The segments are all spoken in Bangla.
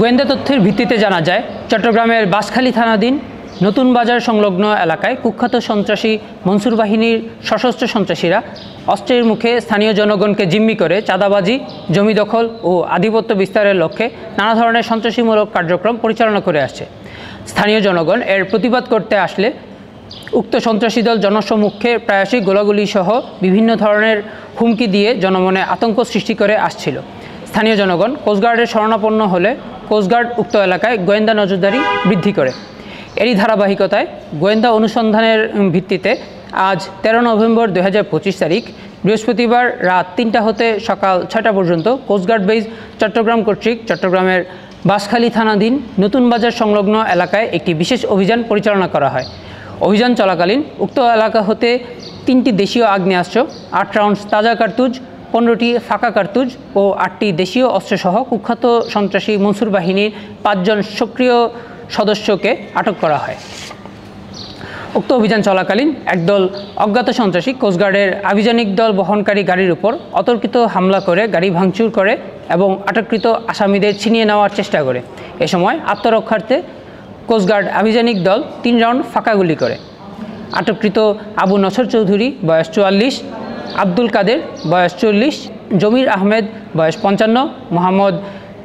গোয়েন্দা তথ্যের ভিত্তিতে জানা যায়, চট্টগ্রামের বাঁশখালী থানাধীন নতুন বাজার সংলগ্ন এলাকায় কুখ্যাত সন্ত্রাসী মনসুর বাহিনীর সশস্ত্র সন্ত্রাসীরা অস্ত্রের মুখে স্থানীয় জনগণকে জিম্মি করে চাঁদাবাজি, জমি দখল ও আধিপত্য বিস্তারের লক্ষ্যে নানা ধরনের সন্ত্রাসীমূলক কার্যক্রম পরিচালনা করে আসছে। স্থানীয় জনগণ এর প্রতিবাদ করতে আসলে উক্ত সন্ত্রাসী দল জনসম্মুখে প্রায়শই গোলাগুলি সহ বিভিন্ন ধরনের হুমকি দিয়ে জনমনে আতঙ্ক সৃষ্টি করে আসছিল। স্থানীয় জনগণ কোস্টগার্ডের শরণাপন্ন হলে কোস্টগার্ড উক্ত এলাকায় গোয়েন্দা নজরদারি বৃদ্ধি করে। এরই ধারাবাহিকতায় গোয়েন্দা অনুসন্ধানের ভিত্তিতে আজ 13 নভেম্বর 2025 তারিখ বৃহস্পতিবার রাত 3টা হতে সকাল 6টা পর্যন্ত কোস্টগার্ড বেস চট্টগ্রাম কর্তৃক চট্টগ্রামের বাঁশখালী থানাধীন নতুন বাজার সংলগ্ন এলাকায় একটি বিশেষ অভিযান পরিচালনা করা হয়। অভিযান চলাকালীন উক্ত এলাকা হতে 3টি দেশীয় আগ্নেয়াস্ত্র, 8 রাউন্ড তাজা কার্তুজ, 15টি ফাঁকা কার্তুজ ও 8টি দেশীয় অস্ত্রসহ কুখ্যাত সন্ত্রাসী মনসুর বাহিনীর 5 জন সক্রিয় সদস্যকে আটক করা হয়। উক্ত অভিযান চলাকালীন একদল অজ্ঞাত সন্ত্রাসী কোস্টগার্ডের আভিযানিক দল বহনকারী গাড়ির উপর অতর্কিত হামলা করে গাড়ি ভাঙচুর করে এবং আটককৃত আসামিদের ছিনিয়ে নেওয়ার চেষ্টা করে। এ সময় আত্মরক্ষার্থে কোস্টগার্ড আভিযানিক দল 3 রাউন্ড ফাঁকা গুলি করে। আটককৃত আবু নছর চৌধুরী বয়স 44, আব্দুল কাদের বয়স 40, জমির আহমেদ বয়স 55, মোহাম্মদ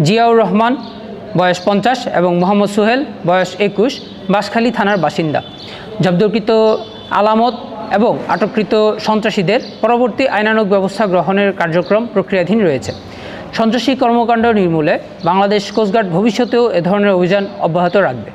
জিয়াউর রহমান বয়স 50 এবং মোহাম্মদ সোহেল বয়স 21 বাঁশখালী থানার বাসিন্দা। জব্দকৃত আলামত এবং আটককৃত সন্ত্রাসীদের পরবর্তী আইনানুগ ব্যবস্থা গ্রহণের কার্যক্রম প্রক্রিয়াধীন রয়েছে। সন্ত্রাসী কর্মকাণ্ড নির্মূলে বাংলাদেশ কোস্টগার্ড ভবিষ্যতেও এ ধরনের অভিযান অব্যাহত রাখবে।